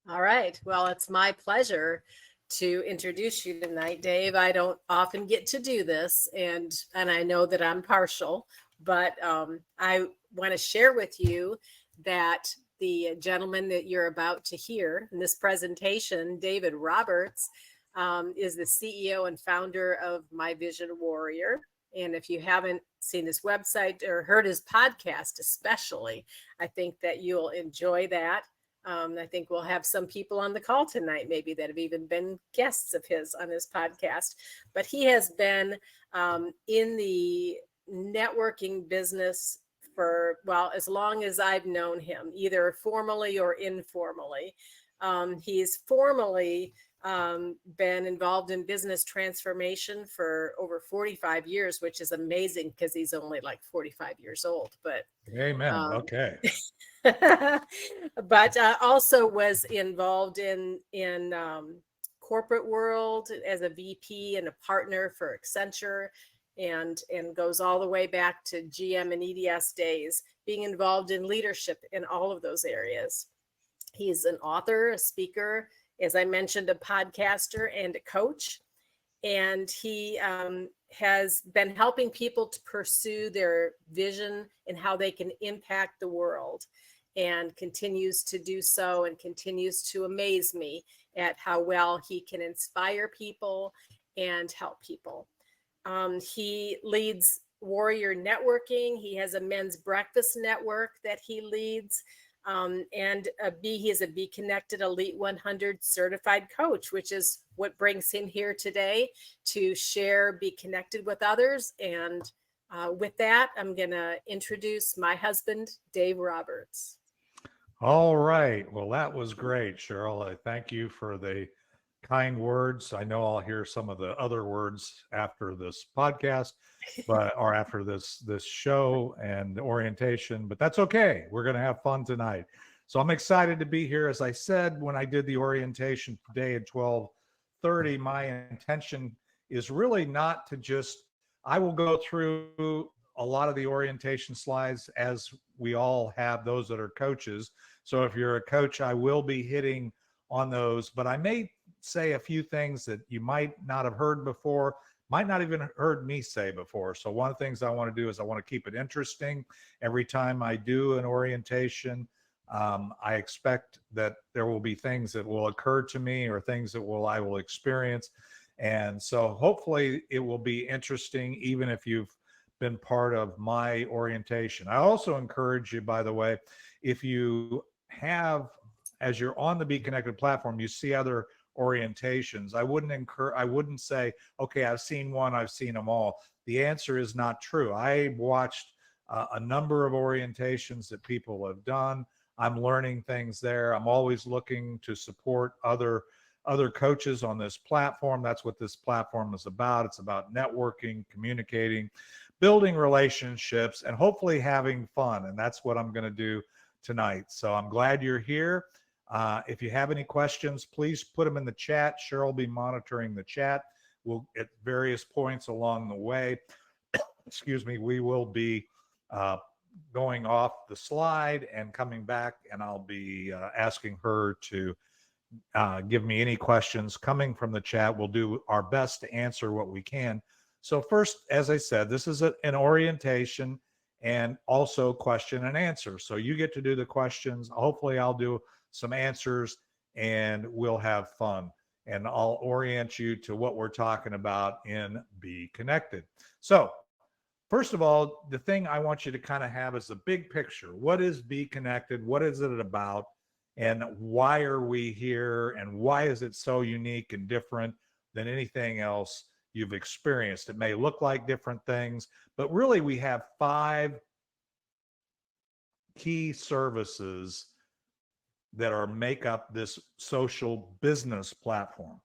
All right. Well, it's my pleasure to introduce you tonight, Dave. I don't often get to do this, and I know that I'm partial, but I want to share with you that the gentleman that you're about to hear in this presentation, David Roberts, is the CEO and founder of My Vision Warrior. And if you haven't seen his website or heard his podcast, especially, I think that you'll enjoy that. I think we'll have some people on the call tonight, maybe that have even been guests of his on his podcast. But he has been in the networking business for, well, as long as I've known him, either formally or informally. He's formally been involved in business transformation for over 45 years, which is amazing because he's only like 45 years old. But Amen. um, Okay. but also was involved in corporate world as a VP and a partner for Accenture, and goes all the way back to GM and EDS days, being involved in leadership in all of those areas. He's an author, a speaker, as I mentioned, a podcaster and a coach. And he has been helping people to pursue their vision and how they can impact the world, and continues to do so and continues to amaze me at how well he can inspire people and help people. He leads Warrior Networking. He has a men's breakfast network that he leads. He is a BeeKonnected Elite 100 certified coach, which is what brings him here today to share, be connected with others. And with that, I'm going to introduce my husband, Dave Roberts. All right. Well, that was great, Cheryl. I thank you for the kind words. I know I'll hear some of the other words after this podcast, but or after this show and orientation, but that's okay. We're going to have fun tonight. So I'm excited to be here. As I said, when I did the orientation today at 12:30, my intention is really not to just, I will go through a lot of the orientation slides as we all have, those that are coaches. So if you're a coach, I will be hitting on those, but I may say a few things that you might not have heard before, might not even heard me say before. So one of the things I want to do is I want to keep it interesting. Every time I do an orientation, I expect that there will be things that will occur to me or things that I will experience. And so hopefully it will be interesting, even if you've been part of my orientation. I also encourage you, by the way, if you have, as you're on the BeeKonnected platform, you see other orientations. I wouldn't say, okay, I've seen one, I've seen them all. The answer is not true. I watched a number of orientations that people have done. I'm learning things there. I'm always looking to support other coaches on this platform. That's what this platform is about. It's about networking, communicating, building relationships, and hopefully having fun. And that's what I'm going to do tonight. So I'm glad you're here. If you have any questions, please put them in the chat. Cheryl will be monitoring the chat. We'll at various points along the way, excuse me, we will be going off the slide and coming back, and I'll be asking her to give me any questions coming from the chat. We'll do our best to answer what we can. So first, as I said, this is an orientation and also question and answer. So you get to do the questions. Hopefully I'll do some answers and we'll have fun. And I'll orient you to what we're talking about in BeeKonnected. So first of all, the thing I want you to kind of have is the big picture. What is BeeKonnected? What is it about? And why are we here? And why is it so unique and different than anything else you've experienced? It may look like different things, but really we have 5 key services that make up this social business platform.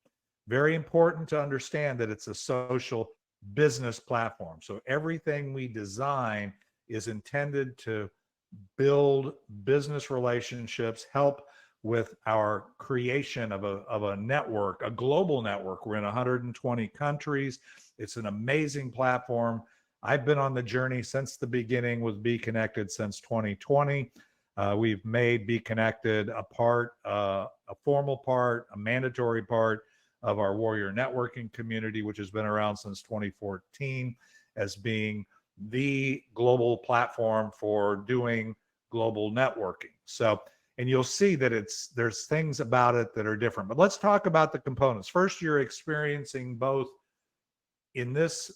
Very important to understand that it's a social business platform. So everything we design is intended to build business relationships, help with our creation of a network, a global network. We're in 120 countries. It's an amazing platform. I've been on the journey since the beginning with BeeKonnected since 2020. We've made BeeKonnected a part, a formal part, a mandatory part of our Warrior networking community, which has been around since 2014 as being the global platform for doing global networking. So, and you'll see that there's things about it that are different. But let's talk about the components. First, you're experiencing both in this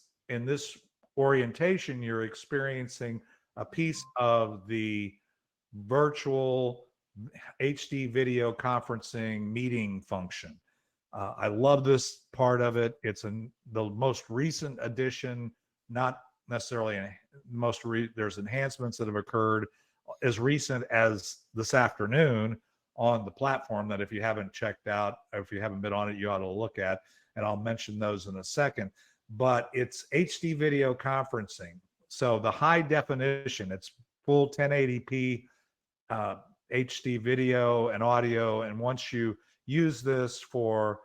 orientation, you're experiencing a piece of the virtual HD video conferencing meeting function. I love this part of it. It's the most recent addition, not necessarily there's enhancements that have occurred as recent as this afternoon on the platform that if you haven't checked out, or if you haven't been on it, you ought to look at, and I'll mention those in a second. But it's HD video conferencing. So the high definition, it's full 1080p HD video and audio. And once you use this for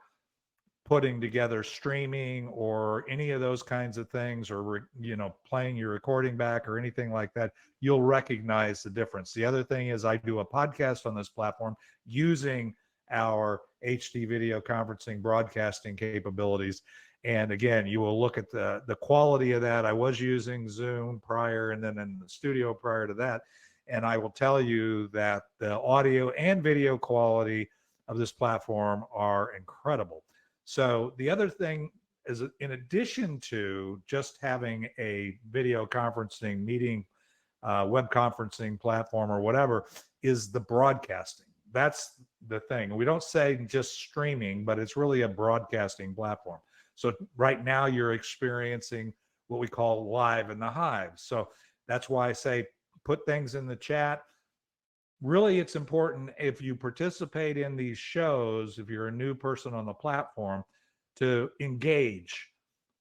putting together streaming or any of those kinds of things, or playing your recording back or anything like that, you'll recognize the difference. The other thing is I do a podcast on this platform using our HD video conferencing broadcasting capabilities. And again, you will look at the quality of that. I was using Zoom prior, and then in the studio prior to that. And I will tell you that the audio and video quality of this platform are incredible. So the other thing is, in addition to just having a video conferencing meeting, web conferencing platform or whatever, is the broadcasting. That's the thing. We don't say just streaming, but it's really a broadcasting platform. So right now you're experiencing what we call live in the hive. So that's why I say put things in the chat. Really, it's important if you participate in these shows, if you're a new person on the platform, to engage,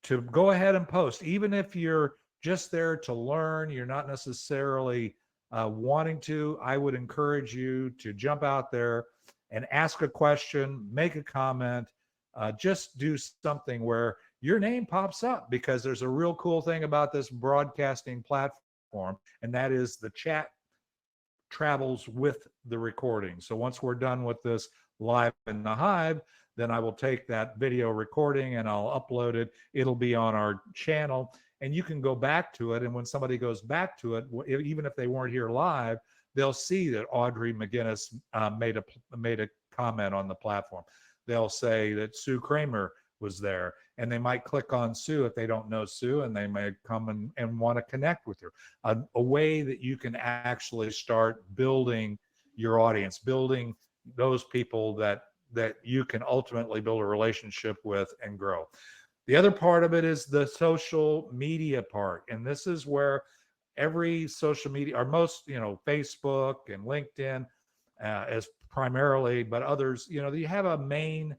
to go ahead and post. Even if you're just there to learn, you're not necessarily wanting to, I would encourage you to jump out there and ask a question, make a comment, just do something where your name pops up, because there's a real cool thing about this broadcasting platform, and that is the chat travels with the recording. So once we're done with this live in the hive, then I will take that video recording and I'll upload it. It'll be on our channel, and you can go back to it. And when somebody goes back to it, even if they weren't here live, they'll see that Audrey McGinnis made a comment on the platform. They'll say that Sue Kramer was there, and they might click on Sue if they don't know Sue, and they may come and want to connect with her. A way that you can actually start building your audience, building those people that you can ultimately build a relationship with and grow. The other part of it is the social media part, and this is where every social media, or most, Facebook and LinkedIn as primarily, but others, you have a main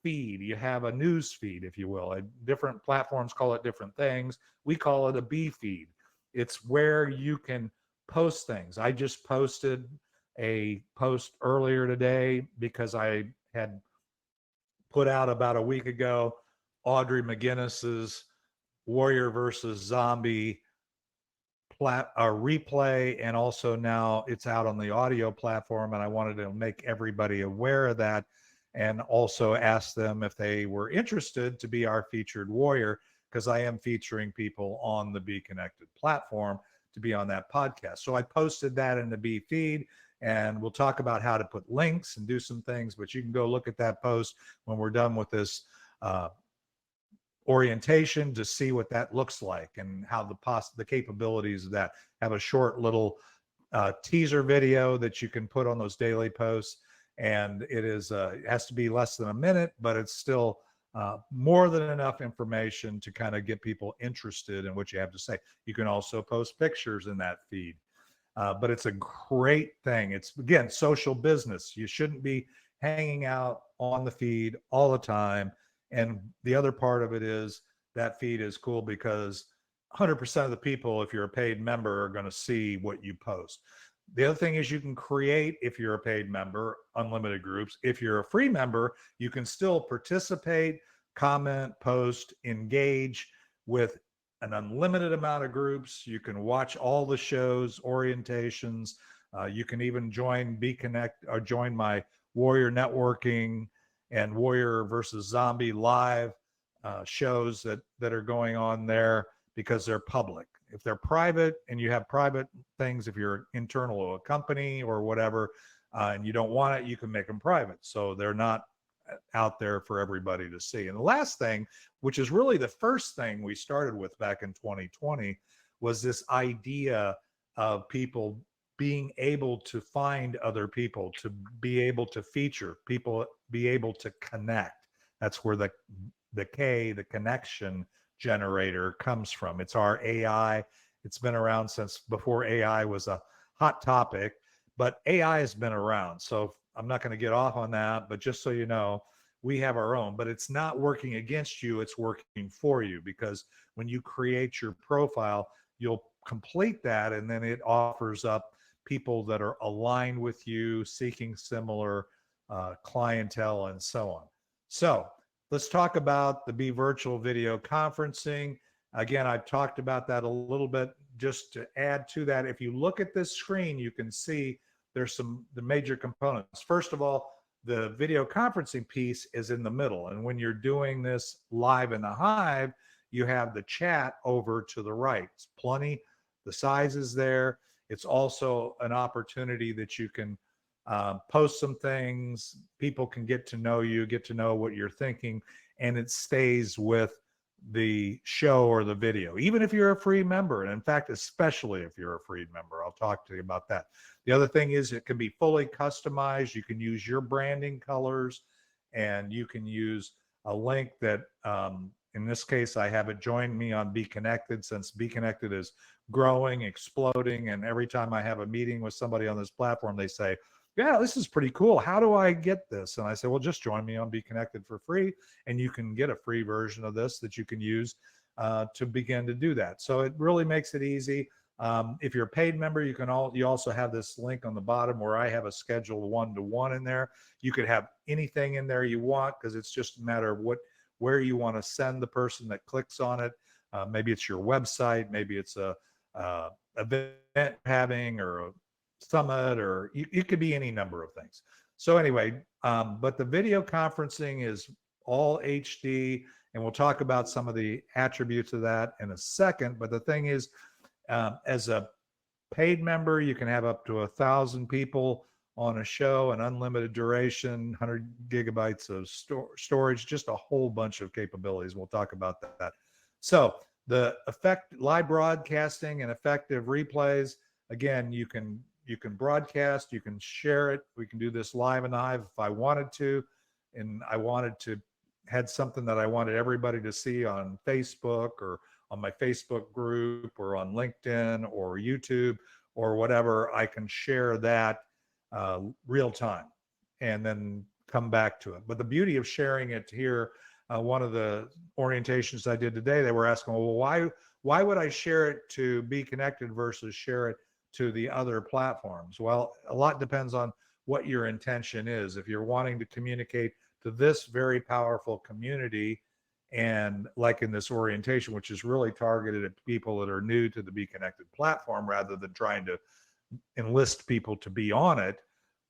feed, you have a news feed, if you will. Different platforms call it different things. We call it a B feed. It's where you can post things. I just posted a post earlier today because I had put out about a week ago Audrey McGinnis's Warrior versus Zombie replay, and also now it's out on the audio platform, and I wanted to make everybody aware of that, and also ask them if they were interested to be our featured warrior, because I am featuring people on the BeeKonnected platform to be on that podcast. So I posted that in the B feed, and we'll talk about how to put links and do some things, but you can go look at that post when we're done with this orientation to see what that looks like and how the capabilities of that. Have a short little teaser video that you can put on those daily posts, and it has to be less than a minute, but it's still more than enough information to kind of get people interested in what you have to say. You can also post pictures in that feed, but it's a great thing. It's, again, social business. You shouldn't be hanging out on the feed all the time. And the other part of it is that feed is cool because 100% of the people, if you're a paid member, are going to see what you post. The other thing is you can create, if you're a paid member, unlimited groups. If you're a free member, you can still participate, comment, post, engage with an unlimited amount of groups. You can watch all the shows, orientations, You can even join BeeKonnect or join my Warrior Networking and Warrior versus Zombie live shows that are going on there because they're public. If they're private and you have private things, if you're internal to a company or whatever, and you don't want it, you can make them private. So they're not out there for everybody to see. And the last thing, which is really the first thing we started with back in 2020, was this idea of people being able to find other people, to be able to feature people, be able to connect. That's where the connection generator comes from. It's our AI. It's been around since before AI was a hot topic, but AI has been around. So I'm not going to get off on that, but just so you know, we have our own, but it's not working against you. It's working for you, because when you create your profile, you'll complete that, and then it offers up people that are aligned with you, seeking similar clientele and so on. So let's talk about the Be Virtual video conferencing. Again, I've talked about that a little bit. Just to add to that, if you look at this screen, you can see there's the major components. First of all, the video conferencing piece is in the middle. And when you're doing this live in the Hive, you have the chat over to the right. It's plenty. The size is there. It's also an opportunity that you can post some things. People can get to know you, get to know what you're thinking, and it stays with the show or the video, even if you're a free member. And in fact, especially if you're a free member, I'll talk to you about that. The other thing is it can be fully customized. You can use your branding colors, and you can use a link that, in this case, I have it join me on BeeKonnected, since BeeKonnected is growing, exploding. And every time I have a meeting with somebody on this platform, they say, yeah, this is pretty cool. How do I get this? And I say, well, just join me on BeeKonnected for free, and you can get a free version of this that you can use to begin to do that. So it really makes it easy. If you're a paid member, you also have this link on the bottom where I have a scheduled one-to-one in there. You could have anything in there you want, because it's just a matter of where you want to send the person that clicks on it. Maybe it's your website, maybe it's a event having, or a summit, or it could be any number of things. So anyway, but the video conferencing is all HD, and we'll talk about some of the attributes of that in a second. But the thing is, as a paid member, you can have up to 1,000 people on a show, an unlimited duration, 100 gigabytes of storage, just a whole bunch of capabilities. We'll talk about that. So the live broadcasting and effective replays, again, you can broadcast, you can share it. We can do this live in the Hive if I wanted to, and I had something that I wanted everybody to see on Facebook, or on my Facebook group, or on LinkedIn or YouTube or whatever. I can share that real time and then come back to it. But the beauty of sharing it here, one of the orientations I did today, they were asking, well, why would I share it to BeeKonnected versus share it to the other platforms? Well, a lot depends on what your intention is. If you're wanting to communicate to this very powerful community, and like in this orientation, which is really targeted at people that are new to the BeeKonnected platform, rather than trying to enlist people to be on it,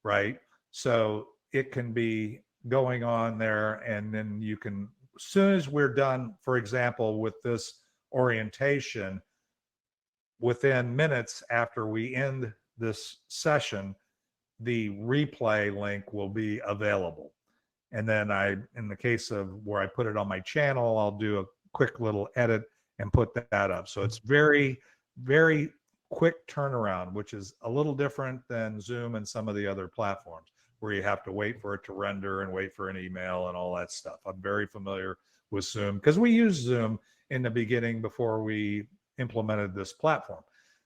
right? So it can be going on there, and then you can, as soon as we're done, for example, with this orientation, within minutes after we end this session, the replay link will be available. And then in the case of where I put it on my channel, I'll do a quick little edit and put that up. So it's very, very quick turnaround, which is a little different than Zoom and some of the other platforms, where you have to wait for it to render and wait for an email and all that stuff. I'm very familiar with Zoom, because we used Zoom in the beginning before we implemented this platform.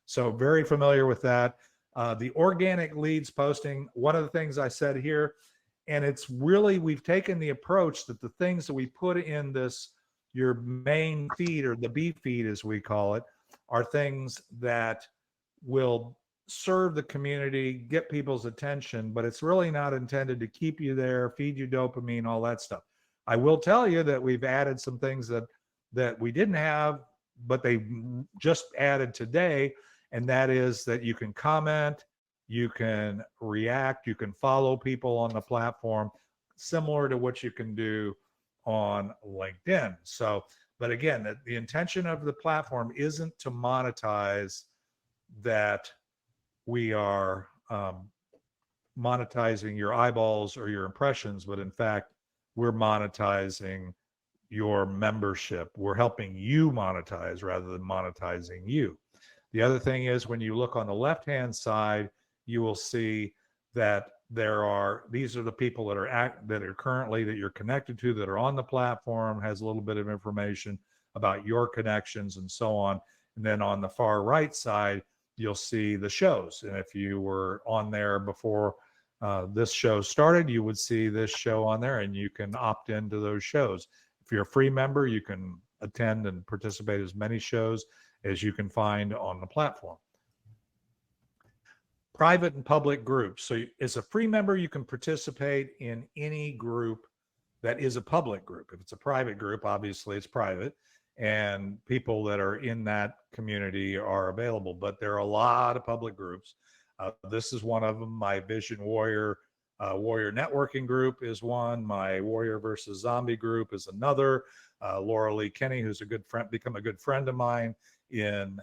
So very familiar with that. The organic leads posting, one of the things I said here, and it's really, we've taken the approach that the things that we put in your main feed, or the B feed as we call it, are things that will serve the community, get people's attention, but it's really not intended to keep you there, feed you dopamine, all that stuff. I will tell you that we've added some things that we didn't have, but they just added today, and that is that you can comment, You can react, you can follow people on the platform, similar to what you can do on LinkedIn. So, but again, the intention of the platform isn't to monetize that we are monetizing your eyeballs or your impressions, but in fact, we're monetizing your membership. We're helping you monetize rather than monetizing you. The other thing is when you look on the left-hand side, you will see that these are the people that are currently that you're connected to, that are on the platform, has a little bit of information about your connections and so on. And then on the far right side, you'll see the shows. And if you were on there before this show started, you would see this show on there, and you can opt into those shows. If you're a free member, you can attend and participate as many shows as you can find on the platform. Private and public groups. So as a free member, you can participate in any group that is a public group. If it's a private group, obviously it's private, and people that are in that community are available. But there are a lot of public groups. This is one of them. My Vision Warrior Warrior Networking group is one. My Warrior versus Zombie group is another. Laura Lee Kenny, who's a good friend, become a good friend of mine in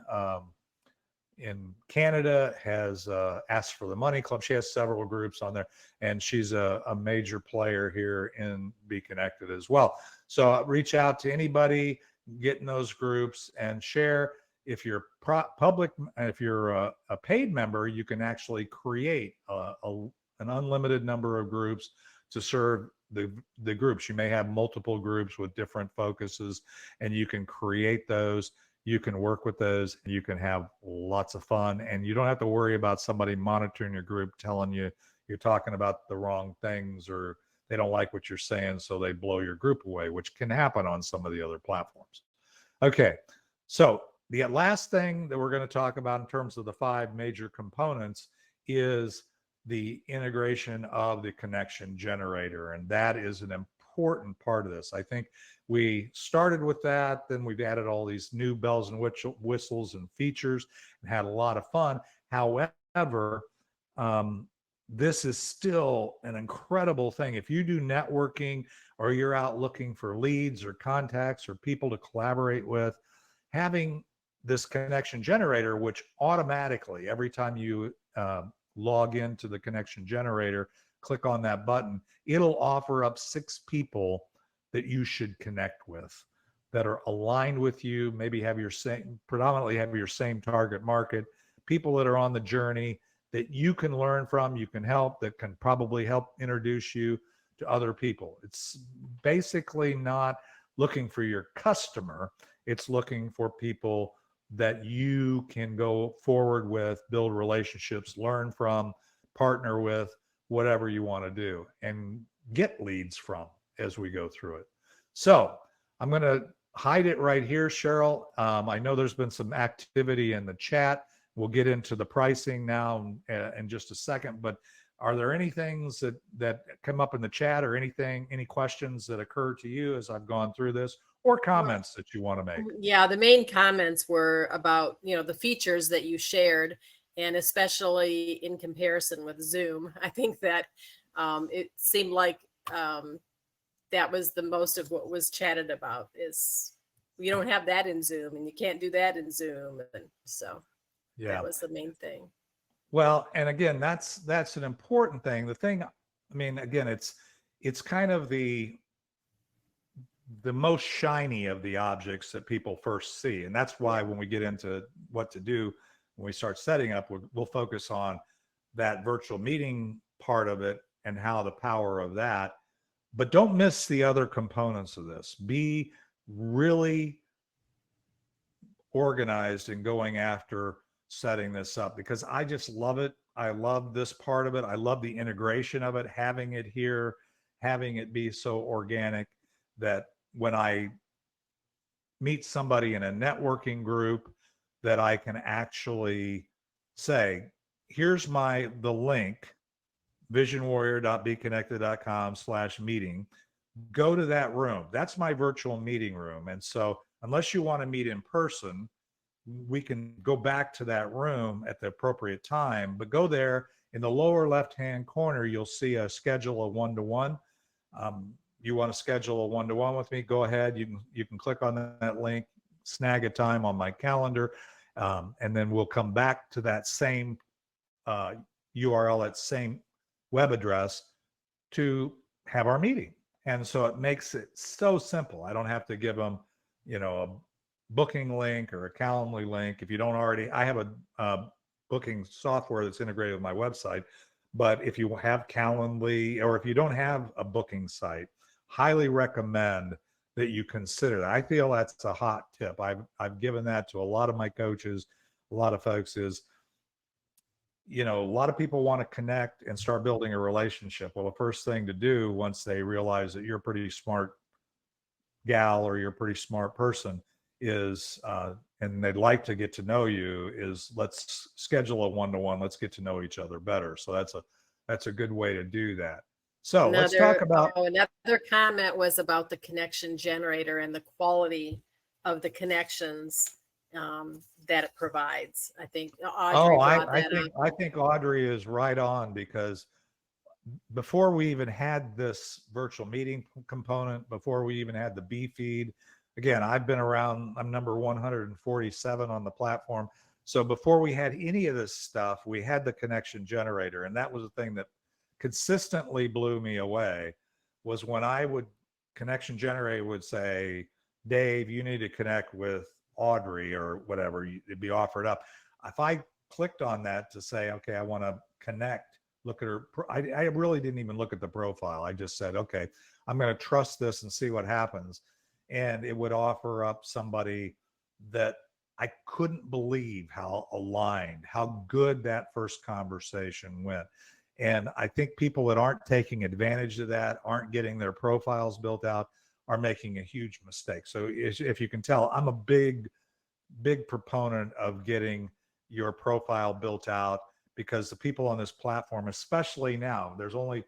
Canada, has Asked for the Money Club. She has several groups on there, and she's a major player here in BeeKonnected as well. So reach out to anybody, get in those groups and share. If you're public, if you're a paid member, you can actually create an unlimited number of groups to serve the groups. You may have multiple groups with different focuses, and you can create those. You can work with those, and you can have lots of fun, and you don't have to worry about somebody monitoring your group, telling you you're talking about the wrong things, or they don't like what you're saying, so they blow your group away, which can happen on some of the other platforms. Okay, so the last thing that we're going to talk about in terms of the 5 major components is the integration of the connection generator. And that is an important part of this. I think we started with that, then we've added all these new bells and whistles and features and had a lot of fun. However, this is still an incredible thing. If you do networking, or you're out looking for leads or contacts or people to collaborate with, having this connection generator, which automatically, every time you log into the connection generator, click on that button, it'll offer up 6 people that you should connect with, that are aligned with you, maybe predominantly have your same target market, people that are on the journey that you can learn from, you can help, that can probably help introduce you to other people. It's basically not looking for your customer, it's looking for people that you can go forward with, build relationships, learn from, partner with, whatever you want to do, and get leads from as we go through it. So I'm going to hide it right here, Cheryl. I know there's been some activity in the chat. We'll get into the pricing now in just a second, but are there any things that come up in the chat, or any questions that occur to you as I've gone through this, or comments that you want to make? Yeah, the main comments were about, the features that you shared, and especially in comparison with Zoom. I think that it seemed like that was the most of what was chatted about, is you don't have that in Zoom, and you can't do that in Zoom. And so that was the main thing. Well, and again, that's an important thing. The thing, I mean, again, it's kind of the most shiny of the objects that people first see. And that's why when we get into what to do, when we start setting up, we'll focus on that virtual meeting part of it and how the power of that. But don't miss the other components of this. Be really organized in going after setting this up, because I just love it. I love this part of it. I love the integration of it, having it here, having it be so organic that when I meet somebody in a networking group, that I can actually say, here's the link, visionwarrior.beekonnected.com/meeting. Go to that room. That's my virtual meeting room. And so unless you want to meet in person, we can go back to that room at the appropriate time, but go there In the lower left-hand corner, you'll see a schedule a one-to-one. You want to schedule a one-to-one with me, go ahead. You can click on that link, snag a time on my calendar, and then we'll come back to that same URL, that same web address to have our meeting. And so it makes it so simple. I don't have to give them, a booking link or a Calendly link. If you don't already, I have a booking software that's integrated with my website. But if you have Calendly, or if you don't have a booking site, highly recommend that you consider that. I feel that's a hot tip. I've given that to a lot of my coaches, a lot of folks is, a lot of people want to connect and start building a relationship. Well, the first thing to do once they realize that you're a pretty smart gal or you're a pretty smart person is, and they'd like to get to know you, is let's schedule a one-to-one. Let's get to know each other better. So that's a good way to do that. So let's talk about. Another comment was about the connection generator and the quality of the connections that it provides. I think Audrey brought that up. I think Audrey is right on, because before we even had this virtual meeting component, before we even had the B feed, again, I've been around, I'm number 147 on the platform. So before we had any of this stuff, we had the connection generator. And that was the thing that consistently blew me away, was when connection generator would say, Dave, you need to connect with Audrey or whatever, it'd be offered up. If I clicked on that to say, okay, I want to connect, look at her, I really didn't even look at the profile. I just said, okay, I'm going to trust this and see what happens. And it would offer up somebody that I couldn't believe how aligned, how good that first conversation went. And I think people that aren't taking advantage of that, aren't getting their profiles built out, are making a huge mistake. So if you can tell, I'm a big proponent of getting your profile built out, because the people on this platform, especially now, there's only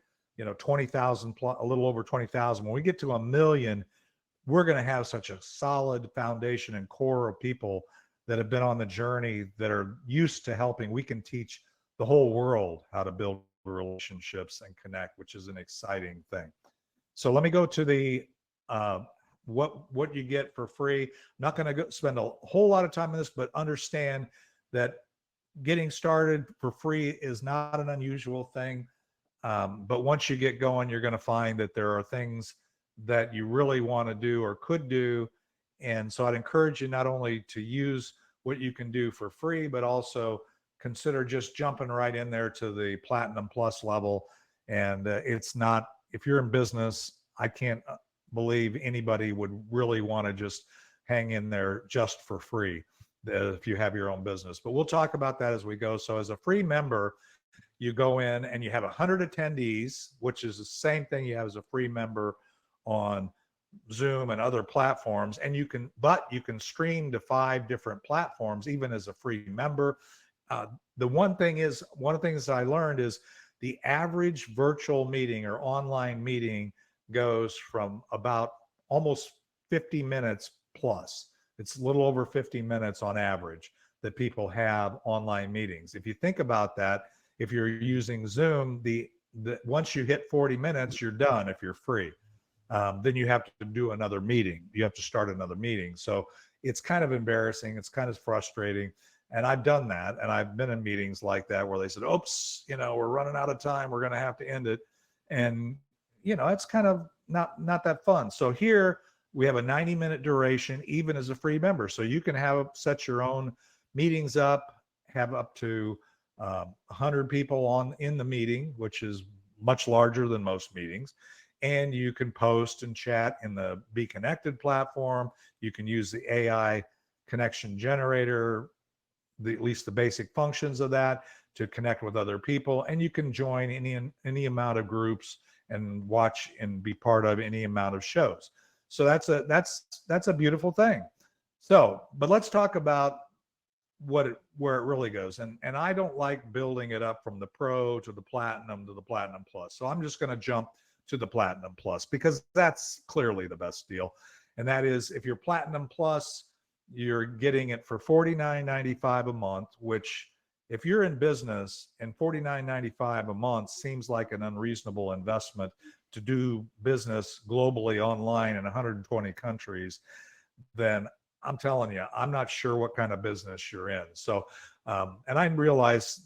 20,000 plus, a little over 20,000. When we get to 1 million, we're going to have such a solid foundation and core of people that have been on the journey, that are used to helping. We can teach the whole world how to build relationships and connect, which is an exciting thing. So let me go to the what you get for free. I'm not going to spend a whole lot of time on this, but understand that getting started for free is not an unusual thing. But once you get going, you're going to find that there are things that you really want to do or could do. And so I'd encourage you not only to use what you can do for free, but also consider just jumping right in there to the Platinum Plus level. And it's not, if you're in business, I can't believe anybody would really want to just hang in there just for free if you have your own business. But we'll talk about that as we go. So as a free member, you go in and you have 100 attendees, which is the same thing you have as a free member on Zoom and other platforms. And you can stream to 5 different platforms, even as a free member. The one of the things I learned is the average virtual meeting or online meeting goes from about almost 50 minutes plus. It's a little over 50 minutes on average that people have online meetings. If you think about that, if you're using Zoom, the once you hit 40 minutes, you're done if you're free. Then you have to do another meeting. You have to start another meeting. So it's kind of embarrassing. It's kind of frustrating. And I've done that. And I've been in meetings like that where they said, oops, we're running out of time. We're going to have to end it. And, it's kind of not that fun. So here we have a 90-minute duration, even as a free member. So you can set your own meetings up, have up to 100 people in the meeting, which is much larger than most meetings. And you can post and chat in the BeeKonnected platform. You can use the AI connection generator, at least the basic functions of that, to connect with other people. And you can join any amount of groups and watch and be part of any amount of shows. So that's a beautiful thing. So, but let's talk about where it really goes. And I don't like building it up from the Pro to the Platinum to the Platinum Plus. So I'm just going to jump to the Platinum Plus, because that's clearly the best deal. And that is, if you're Platinum Plus, you're getting it for $49.95 a month, which If you're in business and $49.95 a month seems like an unreasonable investment to do business globally online in 120 countries, then I'm telling you, I'm not sure what kind of business you're in. So, and I realize,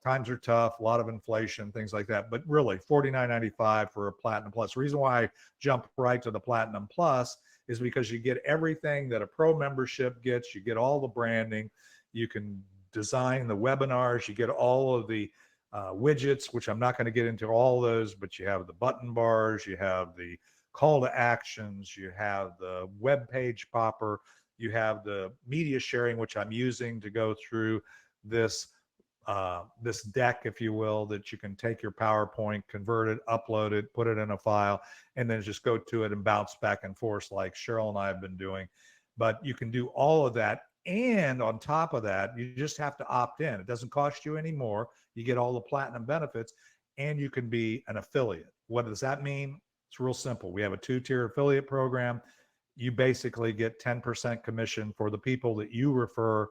times are tough, a lot of inflation, things like that. But really, $49.95 for a Platinum Plus. The reason why I jump right to the Platinum Plus is because you get everything that a pro membership gets. You get all the branding. You can design the webinars. You get all of the widgets, which I'm not going to get into all those, but you have the button bars, you have the call to actions, you have the web page popper, you have the media sharing, which I'm using to go through this this deck, if you will, that you can take your PowerPoint, convert it, upload it, put it in a file, and then just go to it and bounce back and forth like Cheryl and I have been doing. But you can do all of that. And on top of that, you just have to opt in. It doesn't cost you any more. You get all the platinum benefits, and you can be an affiliate. What does that mean? It's real simple. We have a 2-tier affiliate program. You basically get 10% commission for the people that you refer,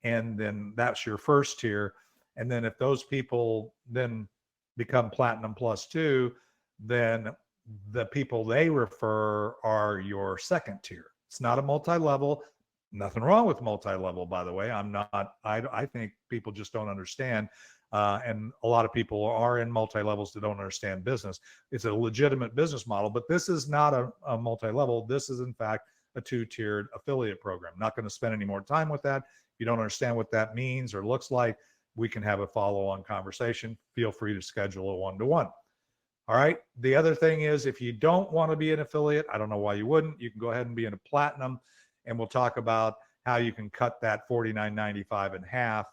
and then that's your first tier. And then if those people then become Platinum Plus 2, then the people they refer are your second tier. It's not a multi-level. Nothing wrong with multi-level, by the way. I think people just don't understand. And a lot of people are in multi-levels that don't understand business. It's a legitimate business model, but this is not a multi-level. This is, in fact, a 2-tiered affiliate program. I'm not going to spend any more time with that. If you don't understand what that means or looks like, we can have a follow-on conversation. Feel free to schedule a one-to-one. All right. The other thing is, if you don't want to be an affiliate, I don't know why you wouldn't, you can go ahead and be in a platinum, and we'll talk about how you can cut that $49.95 in half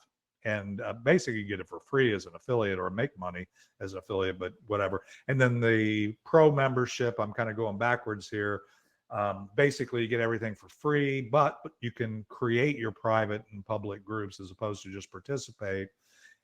and basically get it for free as an affiliate or make money as an affiliate, but whatever. And then the pro membership, I'm kind of going backwards here. Basically, you get everything for free, but you can create your private and public groups as opposed to just participate.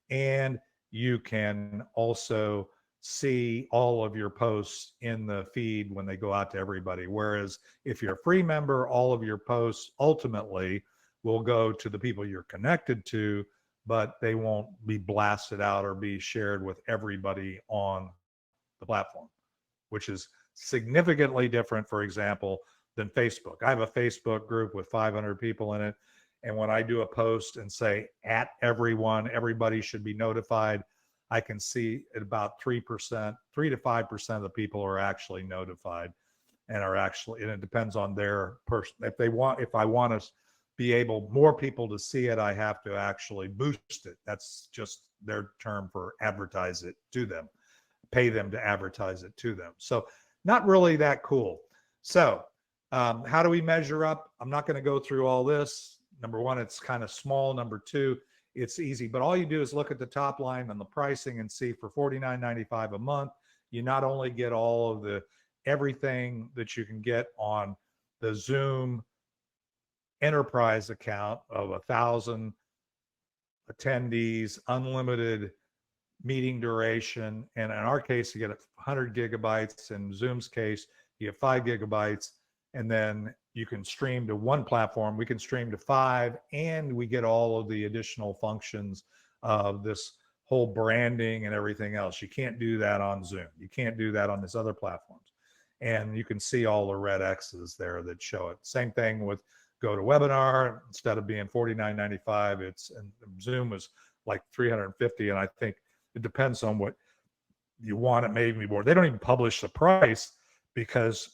And you can also see all of your posts in the feed when they go out to everybody. Whereas if you're a free member, all of your posts ultimately will go to the people you're connected to, but they won't be blasted out or be shared with everybody on the platform, which is significantly different, for example, than Facebook. I have a Facebook group with 500 people in it. And when I do a post and say at everyone, everybody should be notified, I can see at about 3%, 3 to 5% of the people are actually notified and are actually, and it depends on their person. If I want to be able, more people to see it, I have to actually boost it. That's just their term for advertise it to them, pay them to advertise it to them. So not really that cool. So how do we measure up? I'm not going to go through all this. Number one, it's kind of small. Number two, it's easy. But all you do is look at the top line and the pricing and see for $49.95 a month, you not only get all of the everything that you can get on the Zoom enterprise account of 1,000 attendees, unlimited meeting duration. And in our case, you get 100 gigabytes. In Zoom's case, you get 5 gigabytes. And then you can stream to one platform. We can stream to 5, and we get all of the additional functions of this whole branding and everything else. You can't do that on Zoom. You can't do that on these other platforms. And you can see all the red X's there that show it. Same thing with GoToWebinar. Instead of being $49.95, it's, and Zoom is like $350. And I think it depends on what you want. It may be more. They don't even publish the price because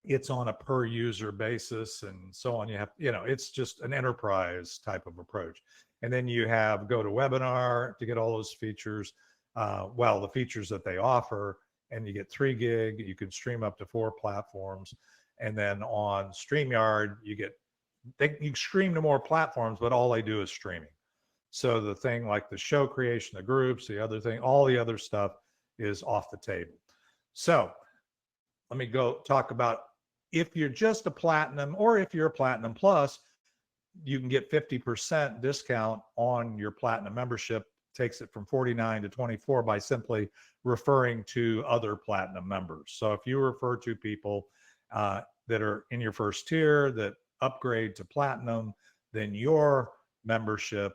it's on a per user basis and so on. You have, it's just an enterprise type of approach. And then you have GoToWebinar to get all those features. The features that they offer, and you get 3 gig, you can stream up to 4 platforms. And then on StreamYard, you stream to more platforms, but all they do is streaming. So the thing like the show creation, the groups, the other thing, all the other stuff is off the table. So let me go talk about if you're just a platinum, or if you're a platinum plus, you can get 50% discount on your platinum membership. Takes it from 49 to 24 by simply referring to other platinum members. So if you refer to people that are in your first tier that upgrade to platinum, then your membership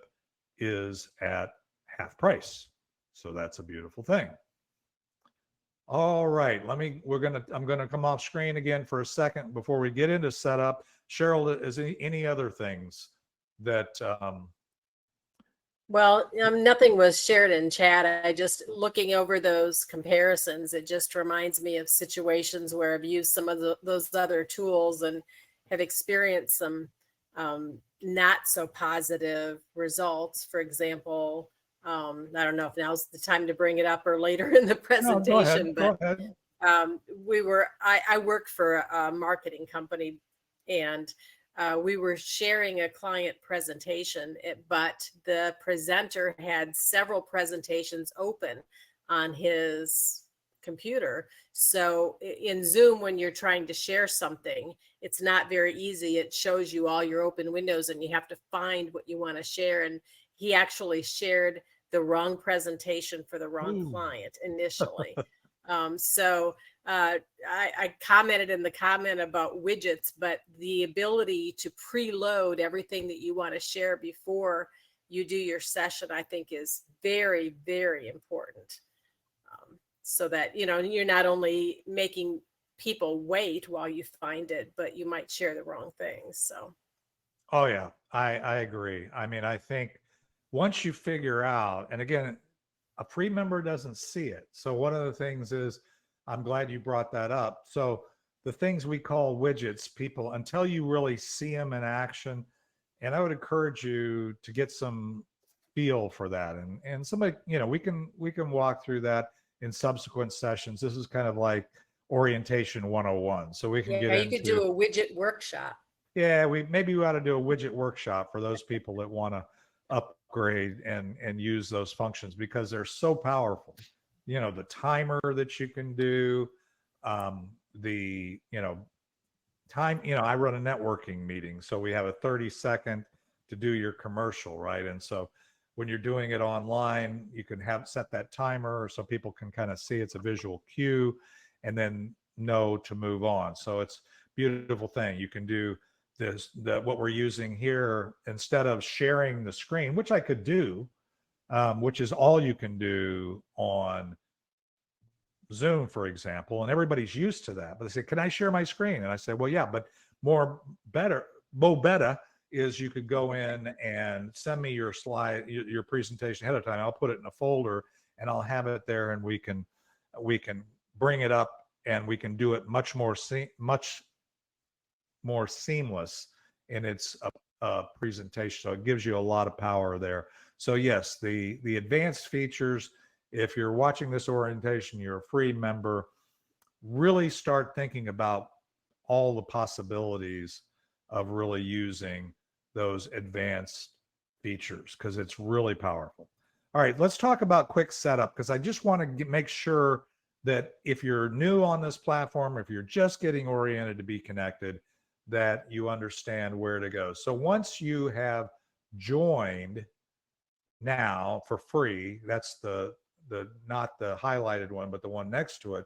is at half price. So that's a beautiful thing. All right, I'm gonna come off screen again for a second before we get into setup. Cheryl, is any other things that Well, nothing was shared in chat. I just looking over those comparisons. It just reminds me of situations where I've used some of those other tools and have experienced some not so positive results. For example, I don't know if now's the time to bring it up or later in the no, go ahead, presentation, but go ahead. I worked for a marketing company, and we were sharing a client presentation, but the presenter had several presentations open on his computer. So in Zoom, when you're trying to share something, it's not very easy. It shows you all your open windows and you have to find what you want to share. And he actually shared the wrong presentation for the wrong Ooh. client initially. I commented in the comment about widgets, but the ability to preload everything that you want to share before you do your session, I think is very, very important. So that, you're not only making people wait while you find it, but you might share the wrong things. So. Oh yeah, I agree. I mean, I think once you figure out, and again, a free member doesn't see it. So one of the things is, I'm glad you brought that up. So the things we call widgets, people, until you really see them in action, and I would encourage you to get some feel for that. And somebody, we can walk through that in subsequent sessions. This is kind of like orientation 101. So we can get you could do into a widget workshop. yeah, maybe we ought to do a widget workshop for those people that want to upgrade and use those functions because they're so powerful. The timer that you can do, the time. I run a networking meeting, so we have a 30-second to do your commercial, right? And so when you're doing it online, you can set that timer so people can kind of see it's a visual cue, and then know to move on. So it's a beautiful thing. You can do what we're using here instead of sharing the screen, which I could do, which is all you can do on Zoom, for example, and everybody's used to that. But they say, "Can I share my screen?" And I say, "Well, yeah, but more better is you could go in and send me your slide, your presentation ahead of time. I'll put it in a folder and I'll have it there, and we can bring it up and we can do it much more seamless in its presentation. So it gives you a lot of power there. So yes, the advanced features. If you're watching this orientation, you're a free member, really start thinking about all the possibilities of really using those advanced features because it's really powerful. All right, let's talk about quick setup because I just want to make sure that if you're new on this platform, if you're just getting oriented to BeeKonnected, that you understand where to go. So once you have joined now for free, that's the not the highlighted one, but the one next to it,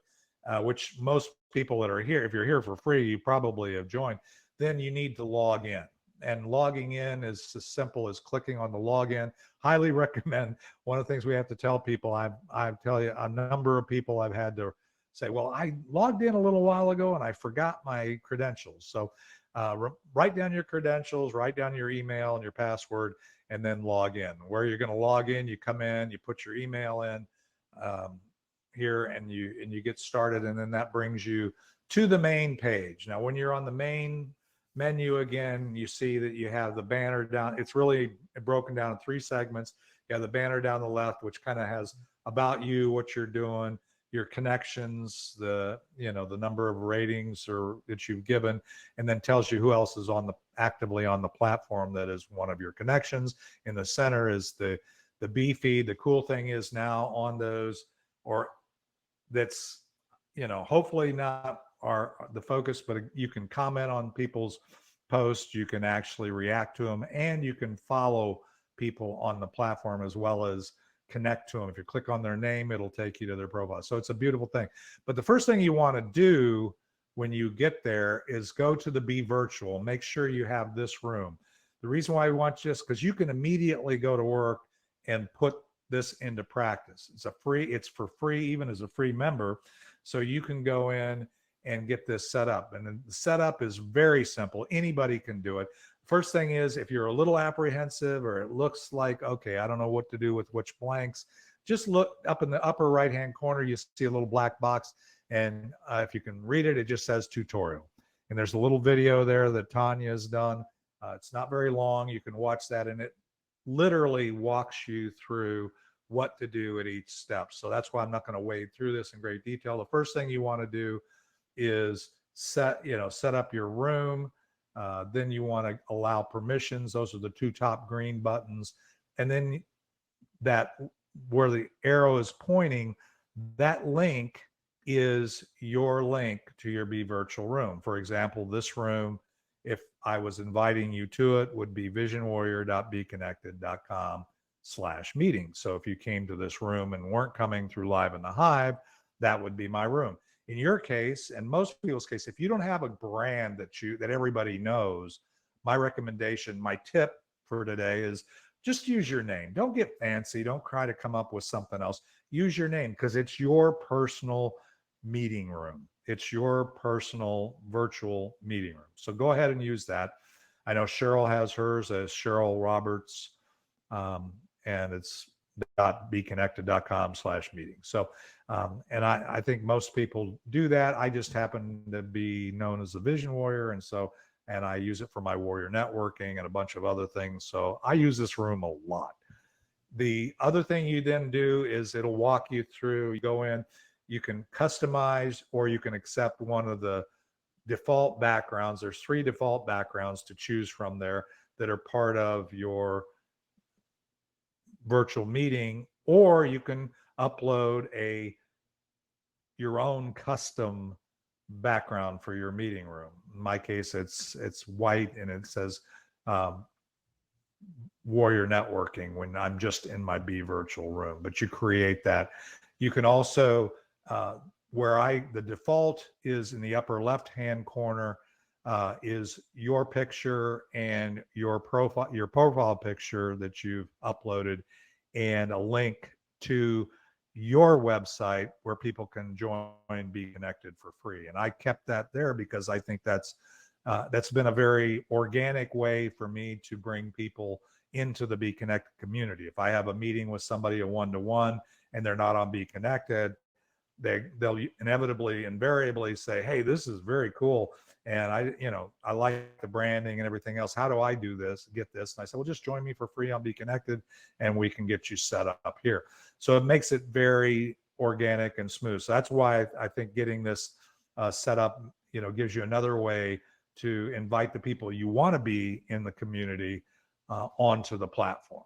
which most people that are here, if you're here for free, you probably have joined, then you need to log in. And logging in is as simple as clicking on the login. Highly recommend. One of the things we have to tell people, I tell you, a number of people I've had to say, well, I logged in a little while ago and I forgot my credentials. So write down your credentials, write down your email and your password, and then log in. Where you're going to log in, you come in, you put your email in here, and you get started, and then that brings you to the main page. Now, when you're on the main menu again, you see that you have the banner down. It's really broken down in 3 segments. You have the banner down the left, which kind of has about you, what you're doing, your connections, the number of ratings that you've given, and then tells you who else is actively on the platform that is one of your connections. In the center is the Bee feed. The cool thing is now on those, or that's hopefully not the focus, but you can comment on people's posts, you can actually react to them, and you can follow people on the platform as well as connect to them. If you click on their name, it'll take you to their profile. So it's a beautiful thing. But the first thing you want to do when you get there is go to the Bee Virtual. Make sure you have this room. The reason why we want this, because you can immediately go to work and put this into practice. It's for free, even as a free member. So you can go in and get this set up. And the setup is very simple. Anybody can do it. First thing is, if you're a little apprehensive or it looks like, okay, I don't know what to do with which blanks, just look up in the upper right-hand corner. You see a little black box. And if you can read it, it just says tutorial. And there's a little video there that Tanya has done. It's not very long. You can watch that, and it literally walks you through what to do at each step. So that's why I'm not going to wade through this in great detail. The first thing you want to do is set up your room. Then you want to allow permissions. Those are the two top green buttons. And then that where the arrow is pointing, that link is your link to your Be Virtual room. For example, this room, if I was inviting you to it, would be visionwarrior.beekonnected.com/meeting. So if you came to this room and weren't coming through Live in the Hive, that would be my room. In your case, and most people's case, if you don't have a brand that everybody knows, my recommendation, my tip for today is just use your name. Don't get fancy. Don't try to come up with something else. Use your name, because it's your personal meeting room. It's your personal virtual meeting room. So go ahead and use that. I know Cheryl has hers as Cheryl Roberts, and it's .beekonnected.com/meeting. So, and I think most people do that. I just happen to be known as the Vision Warrior. And I use it for my warrior networking and a bunch of other things. So I use this room a lot. The other thing you then do is it'll walk you through, you go in, you can customize, or you can accept one of the default backgrounds. There's 3 default backgrounds to choose from there that are part of your virtual meeting, or you can upload your own custom background for your meeting room. In my case, it's white and it says warrior networking when I'm just in my Be Virtual room. But you create that. You can also the default is in the upper left hand corner, is your picture and your profile picture that you've uploaded, and a link to your website where people can join BeeKonnected for free. And I kept that there because I think that's been a very organic way for me to bring people into the BeeKonnected community. If I have a meeting with somebody, a one-to-one, and they're not on BeeKonnected, they'll invariably say, hey, this is very cool. And I like the branding and everything else. How do I do this, get this? And I said, well, just join me for free on BeeKonnected and we can get you set up here. So it makes it very organic and smooth. So that's why I think getting this set up, gives you another way to invite the people you want to be in the community onto the platform.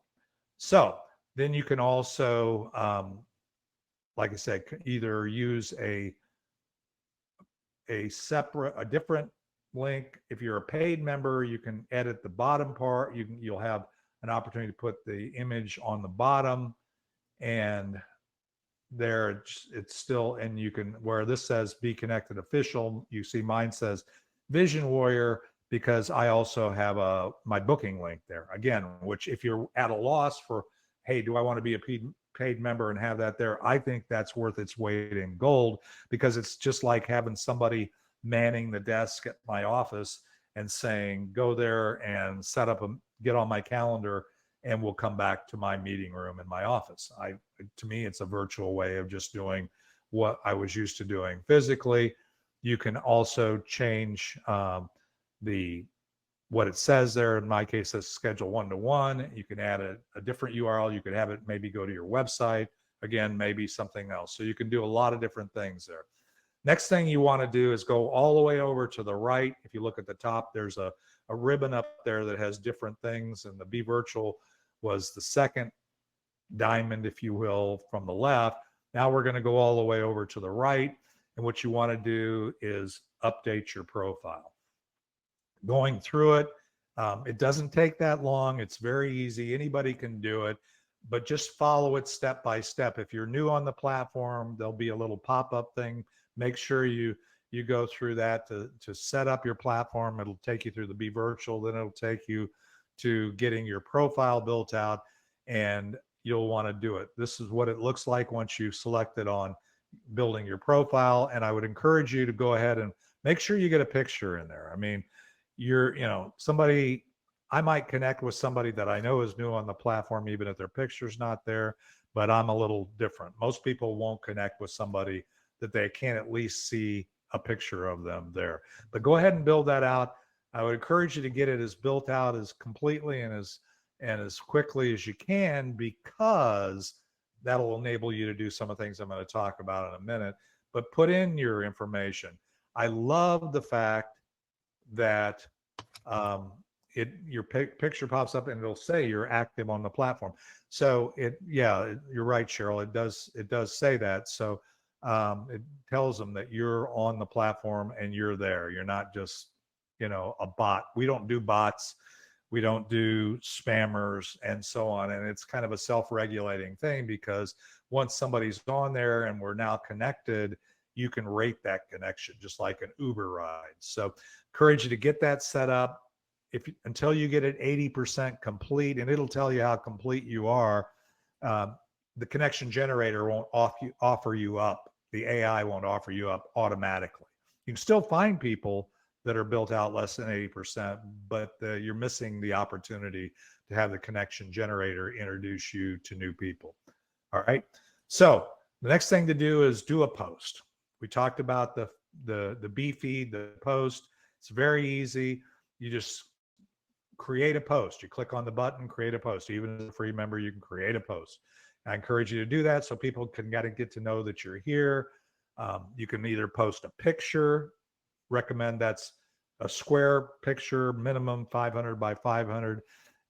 So then you can also, like I said, either use a different link. If you're a paid member, you can edit the bottom part. You'll have an opportunity to put the image on the bottom, and there it's still, and you can, where this says BeeKonnected Official, you see mine says Vision Warrior, because I also have my booking link there again, which if you're at a loss for, hey, do I want to be a paid member and have that there, I think that's worth its weight in gold, because it's just like having somebody manning the desk at my office and saying, go there and get on my calendar and we'll come back to my meeting room in my office. To me, it's a virtual way of just doing what I was used to doing physically. You can also change what it says there. In my case, it says schedule one-to-one. You can add a different URL. You could have it maybe go to your website. Again, maybe something else. So you can do a lot of different things there. Next thing you want to do is go all the way over to the right. If you look at the top, there's a ribbon up there that has different things. And the Be Virtual was the second diamond, if you will, from the left. Now we're going to go all the way over to the right. And what you want to do is update your profile. Going through it, it doesn't take that long. It's very easy. Anybody can do it, but just follow it step by step. If you're new on the platform, there'll be a little pop-up thing. Make sure you go through that to set up your platform. It'll take you through the Be Virtual. Then it'll take you to getting your profile built out. And you'll want to do it. This is what it looks like once you've selected on building your profile. And I would encourage you to go ahead and make sure you get a picture in there. I mean, somebody, I might connect with somebody that I know is new on the platform, even if their picture's not there, but I'm a little different. Most people won't connect with somebody that they can't at least see a picture of them there. But go ahead and build that out. I would encourage you to get it as built out as completely and as quickly as you can, because that'll enable you to do some of the things I'm going to talk about in a minute. But put in your information. I love the fact that your picture pops up and it'll say you're active on the platform. So you're right, Cheryl. It does say that. So it tells them that you're on the platform and you're there. You're not just, a bot. We don't do bots. We don't do spammers and so on. And it's kind of a self-regulating thing, because once somebody's on there and we're now connected, you can rate that connection just like an Uber ride. So encourage you to get that set up until you get it 80% complete, and it'll tell you how complete you are. The connection generator won't offer you up. The AI won't offer you up automatically. You can still find people that are built out less than 80%, but you're missing the opportunity to have the connection generator introduce you to new people. All right. So the next thing to do is do a post. We talked about the Bee feed, the post. It's very easy. You just create a post. You click on the button, create a post. Even as a free member, you can create a post. I encourage you to do that so people can get to know that you're here. You can either post a picture, recommend that's a square picture, minimum 500 by 500,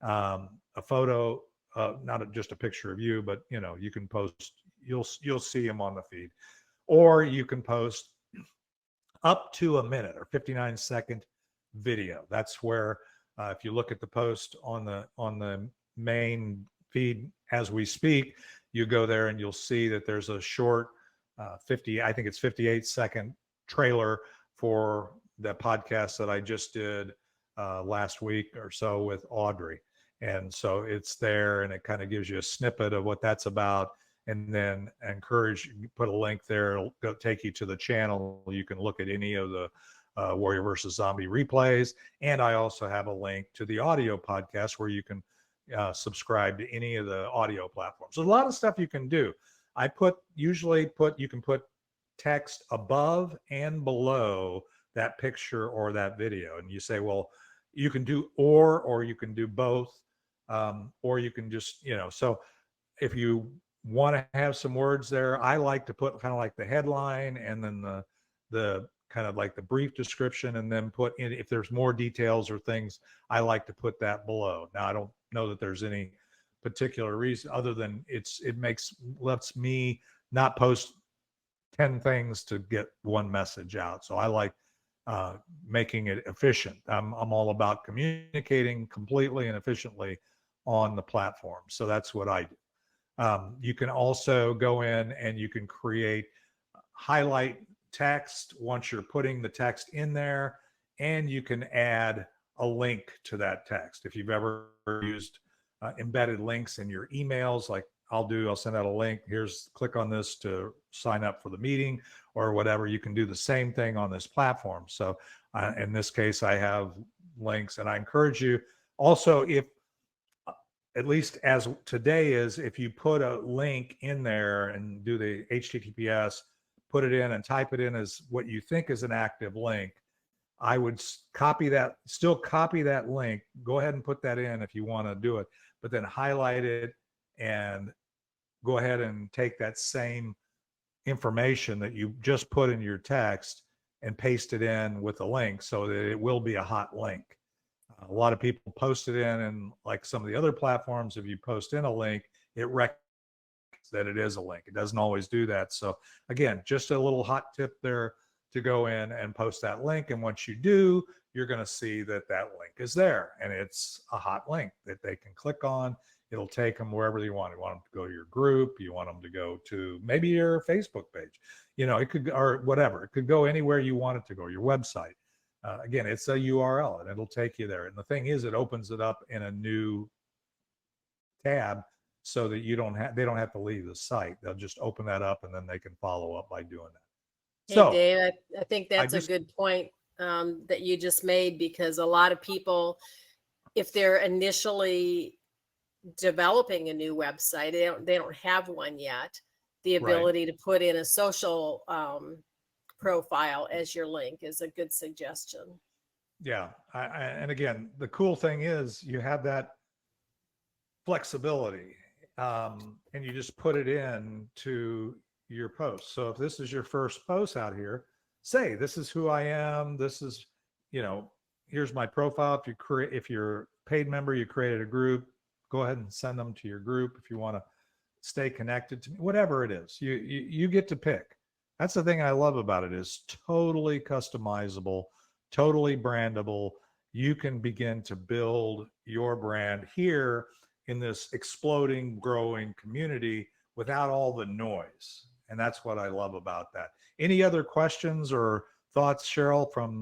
a photo, not just a picture of you, but you can post, you'll see them on the feed, or you can post up to a minute or 59-second video. That's where if you look at the post on the main feed as we speak, you go there and you'll see that there's a short 58-second trailer for the podcast that I just did last week or so with Audrey. And so it's there, and it kind of gives you a snippet of what that's about. And then put a link there. It'll go take you to the channel. You can look at any of the Warrior versus Zombie replays. And I also have a link to the audio podcast where you can subscribe to any of the audio platforms. There's a lot of stuff you can do. You can put text above and below that picture or that video. And you say, well, you can do or you can do both, or you can just, so if you want to have some words there, I like to put kind of like the headline and then the kind of like the brief description, and then put in, if there's more details or things, I like to put that below. Now, I don't know that there's any particular reason other than lets me not post 10 things to get one message out. So I like making it efficient. I'm all about communicating completely and efficiently on the platform. So that's what I do. You can also go in and you can highlight text once you're putting the text in there, and you can add a link to that text. If you've ever used embedded links in your emails, like I'll send out a link. Click on this to sign up for the meeting or whatever. You can do the same thing on this platform. So in this case, I have links, and I encourage you also, if at least as today is, if you put a link in there and do the HTTPS, put it in and type it in as what you think is an active link, I would copy that link. Go ahead and put that in if you want to do it, but then highlight it and go ahead and take that same information that you just put in your text and paste it in with a link so that it will be a hot link. A lot of people post it in, and like some of the other platforms, if you post in a link, it recognizes that it is a link. It doesn't always do that. So again, just a little hot tip there to go in and post that link. And once you do, you're going to see that link is there, and it's a hot link that they can click on. It'll take them wherever you want. You want them to go to your group. You want them to go to maybe your Facebook page. It could, or whatever. It could go anywhere you want it to go, your website. Again, it's a URL, and it'll take you there. And the thing is, it opens it up in a new tab so that they don't have to leave the site. They'll just open that up and then they can follow up by doing that. Hey, So Dave, I think I that's a just, good point that you just made, because a lot of people, if they're initially developing a new website, they don't have one yet, the right. ability to put in a social profile as your link is a good suggestion. Yeah. And again, the cool thing is you have that flexibility, and you just put it in to your post. So if this is your first post out here, say, this is who I am. This is, here's my profile. If you're a paid member, you created a group, go ahead and send them to your group. If you want to stay connected to me, whatever it is, you get to pick. That's the thing I love about it, is totally customizable, totally brandable. You can begin to build your brand here in this exploding, growing community without all the noise. And that's what I love about that. Any other questions or thoughts, Cheryl? From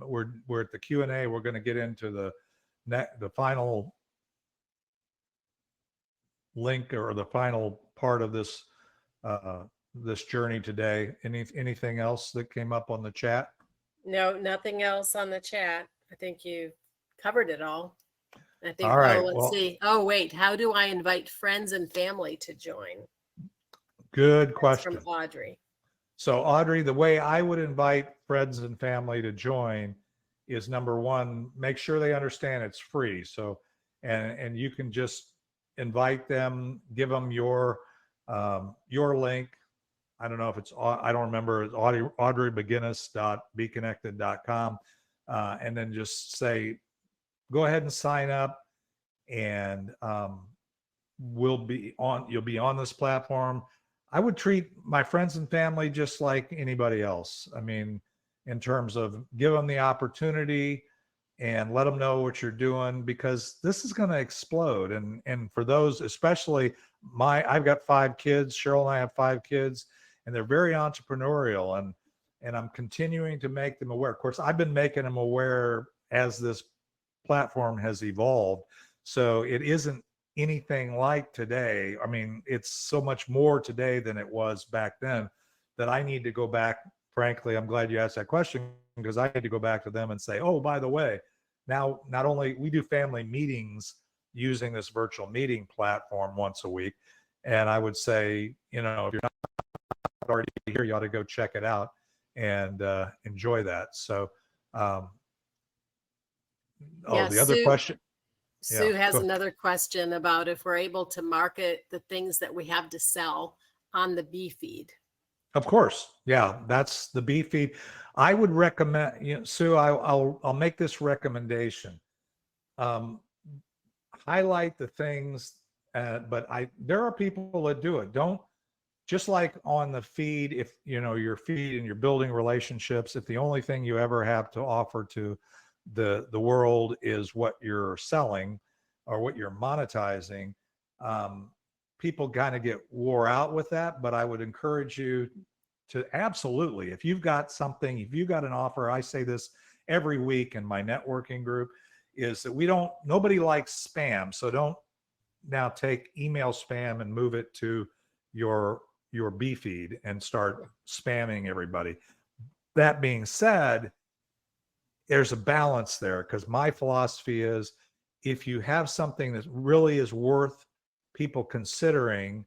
we're at the Q&A. We're going to get into the final link, or the final part of this this journey today. Anything else that came up on the chat? No, nothing else on the chat. I think you covered it all. I think, All right. let's see. Oh, wait, how do I invite friends and family to join? Good That's question. from Audrey. So Audrey, the way I would invite friends and family to join is, number one, make sure they understand it's free. So, and you can just invite them, give them your link. I don't know if I don't remember, it's audreybeginnis.beekonnected.com. And then just say, go ahead and sign up, and you'll be on this platform. I would treat my friends and family just like anybody else. I mean, in terms of give them the opportunity and let them know what you're doing, because this is going to explode. And for those, especially I've got 5 kids, Cheryl and I have 5 kids, and they're very entrepreneurial, and I'm continuing to make them aware. Of course, I've been making them aware as this platform has evolved. So it isn't anything like today. I mean, it's so much more today than it was back then, that I need to go back. Frankly, I'm glad you asked that question, because I need to go back to them and say, oh, by the way, now not only we do family meetings using this virtual meeting platform once a week, and I would say, if you're not already here, you ought to go check it out and enjoy that. So, Yeah, the other question. Sue Yeah, has go ahead. another question about if we're able to market the things that we have to sell on the Bee feed. Of course. Yeah, that's the Bee feed. I would recommend, Sue, I'll make this recommendation. Um, Highlight the things, but there are people that do it. Don't, just like on the feed, if your feed and you're building relationships, if the only thing you ever have to offer to the world is what you're selling or what you're monetizing, people kind of get wore out with that. But I would encourage you to absolutely, if you've got something, if you've got an offer, I say this every week in my networking group, is that nobody likes spam. So don't now take email spam and move it to your Bee feed and start spamming everybody. That being said, there's a balance there, because my philosophy is, if you have something that really is worth people considering,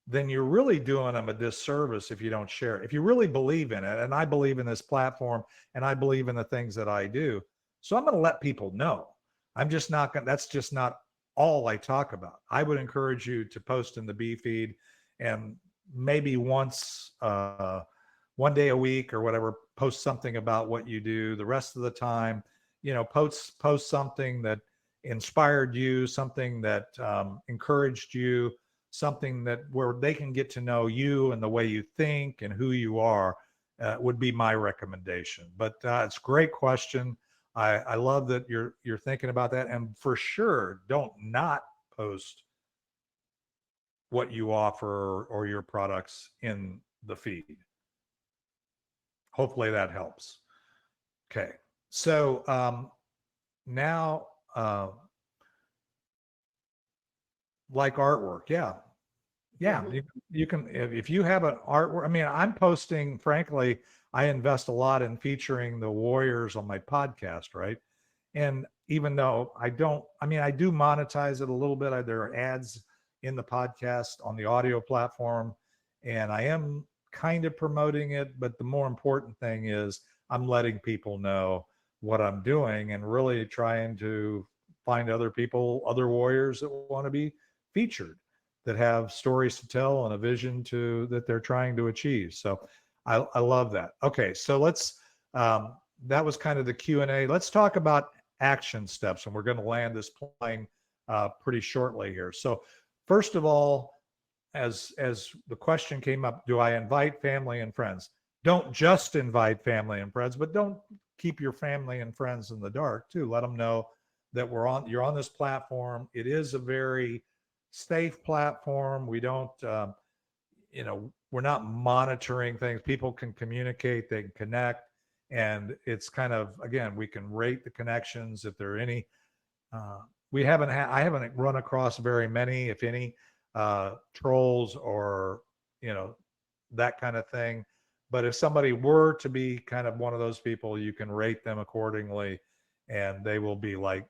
then you're really doing them a disservice if you don't share it. If you really believe in it, and I believe in this platform, and I believe in the things that I do, so I'm going to let people know. I'm just not going. That's just not all I talk about. I would encourage you to post in the Bee feed, and maybe one day a week or whatever, post something about what you do. The rest of the time, post something that inspired you, something that encouraged you, something that where they can get to know you and the way you think and who you are, would be my recommendation. But it's a great question. I love that you're thinking about that, and for sure, don't not post what you offer or your products in the feed. Hopefully that helps. Okay, so now like artwork. Yeah. Yeah. Mhm. You can, if you have an artwork, I mean, I'm posting, frankly, I invest a lot in featuring the warriors on my podcast, right? And even though I don't, I mean, I do monetize it a little bit. There are ads in the podcast on the audio platform, and I am kind of promoting it. But the more important thing is I'm letting people know what I'm doing and really trying to find other people, other warriors that want to be featured, that have stories to tell and a vision to that they're trying to achieve. So I love that. Okay, so that was kind of the Q&A. Let's talk about action steps, and we're going to land this plane pretty shortly here. So first of all, as the question came up, do I invite family and friends? Don't just invite family and friends, but don't keep your family and friends in the dark too. Let them know that you're on this platform. It is a very safe platform. We don't we're not monitoring things. People can communicate, they can connect, and it's kind of, again, we can rate the connections if there are any. I haven't run across very many, if any, trolls or you know that kind of thing. But if somebody were to be kind of one of those people, you can rate them accordingly, and they will be, like,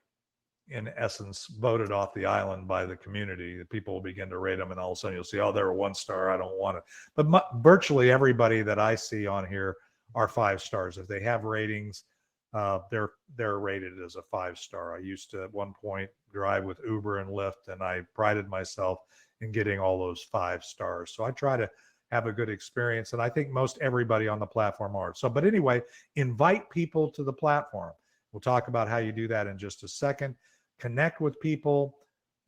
in essence, voted off the island by the community. People will begin to rate them, and all of a sudden you'll see, oh, they're a 1 star, I don't want it. But virtually everybody that I see on here are 5 stars. If they have ratings, they're rated as a 5 star. I used to at one point drive with Uber and Lyft, and I prided myself in getting all those 5 stars. So I try to have a good experience, and I think most everybody on the platform are. So, but anyway, invite people to the platform. We'll talk about how you do that in just a second. Connect with people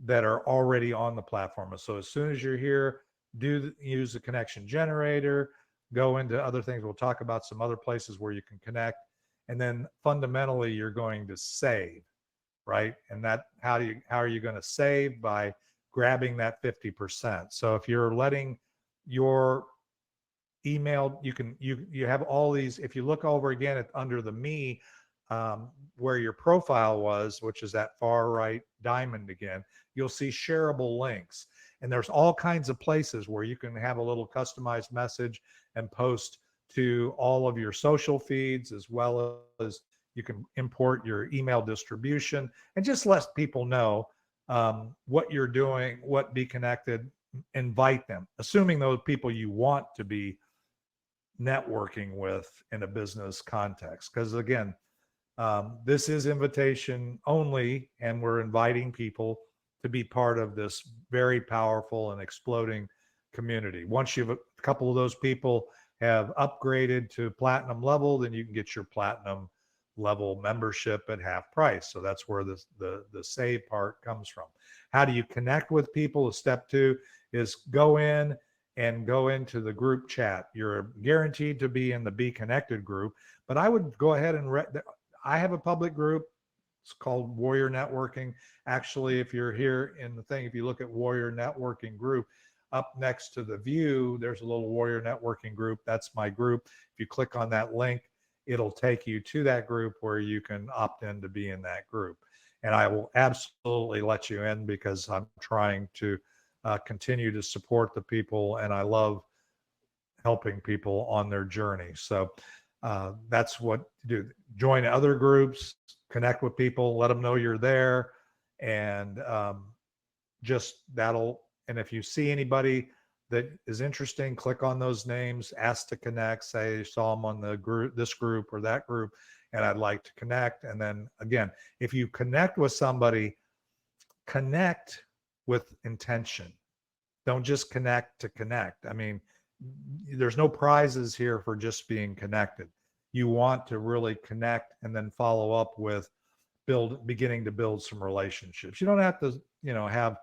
that are already on the platform. So as soon as you're here, use the connection generator, go into other things. We'll talk about some other places where you can connect. And then fundamentally, you're going to save, right? And that, how are you going to save? By grabbing that 50%. So if you're letting your email, you have all these. If you look over again under the me, where your profile was, which is that far right diamond again, you'll see shareable links. And there's all kinds of places where you can have a little customized message and post to all of your social feeds, as well as you can import your email distribution and just let people know what you're doing, what BeeKonnected. Invite them, assuming those people you want to be networking with in a business context. Because again, this is invitation only, and we're inviting people to be part of this very powerful and exploding community. Once you've a couple of those people have upgraded to platinum level, then you can get your platinum level membership at half price. So that's where the save part comes from. How do you connect with people? Step 2 is go into the group chat. You're guaranteed to be in the BeeKonnected group, but I would go ahead and I have a public group. It's called Warrior Networking. Actually, if you're here in the thing, if you look at Warrior Networking group, up next to the view, there's a little Warrior Networking group. That's my group. If you click on that link, it'll take you to that group where you can opt in to be in that group. And I will absolutely let you in, because I'm trying to continue to support the people, and I love helping people on their journey. So that's what to do. Join other groups, connect with people, let them know you're there, and just that'll. And if you see anybody that is interesting, click on those names, ask to connect, say, saw them on the group, this group or that group, and I'd like to connect. And then again, if you connect with somebody, connect with intention. Don't just connect to connect. I mean, there's no prizes here for just being connected. You want to really connect and then follow up with beginning to build some relationships. You don't have to, have,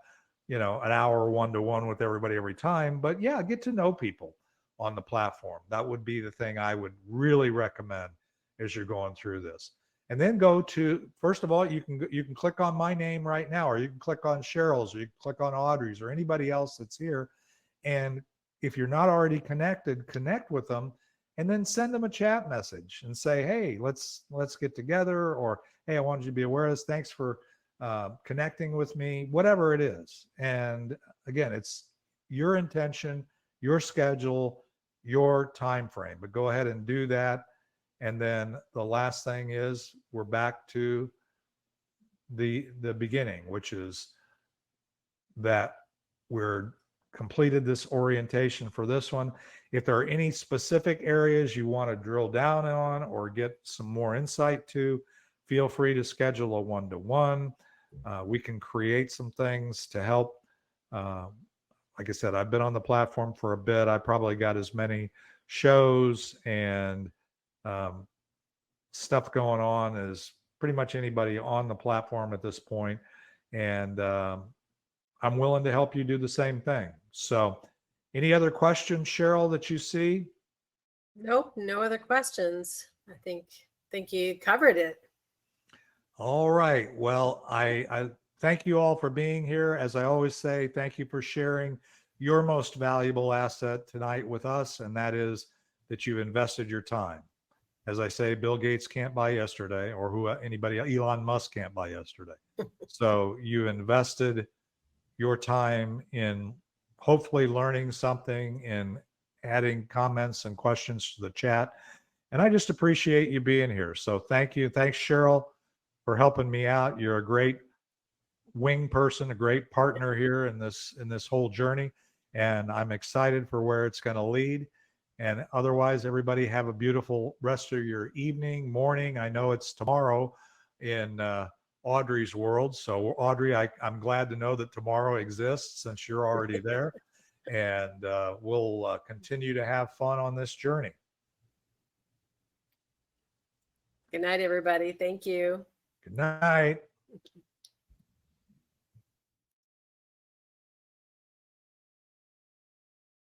an hour one-to-one with everybody every time, but yeah, get to know people on the platform. That would be the thing I would really recommend as you're going through this. And then go to, first of all, you can click on my name right now, or you can click on Cheryl's, or you can click on Audrey's, or anybody else that's here. And if you're not already connected, connect with them, and then send them a chat message and say, hey, let's get together, or hey, I wanted you to be aware of this. Thanks for connecting with me, whatever it is. And again, it's your intention, your schedule, your time frame. But go ahead and do that. And then the last thing is we're back to the beginning, which is that we're completed this orientation for this one. If there are any specific areas you want to drill down on or get some more insight to, feel free to schedule a one-to-one. We can create some things to help. Like I said, I've been on the platform for a bit. I probably got as many shows and stuff going on as pretty much anybody on the platform at this point. And I'm willing to help you do the same thing. So, any other questions, Cheryl, that you see? Nope, no other questions. I think you covered it. All right. Well, I thank you all for being here. As I always say, thank you for sharing your most valuable asset tonight with us, and that is that you've invested your time. As I say, Bill Gates can't buy yesterday, or Elon Musk can't buy yesterday. So you invested your time in hopefully learning something and adding comments and questions to the chat. And I just appreciate you being here. So thank you. Thanks, Cheryl, for helping me out. You're a great wing person, a great partner here in this whole journey. And I'm excited for where it's going to lead. And otherwise, everybody have a beautiful rest of your evening, morning. I know it's tomorrow in Audrey's world. So Audrey, I'm glad to know that tomorrow exists since you're already there. And we'll continue to have fun on this journey. Good night, everybody. Thank you. Good night.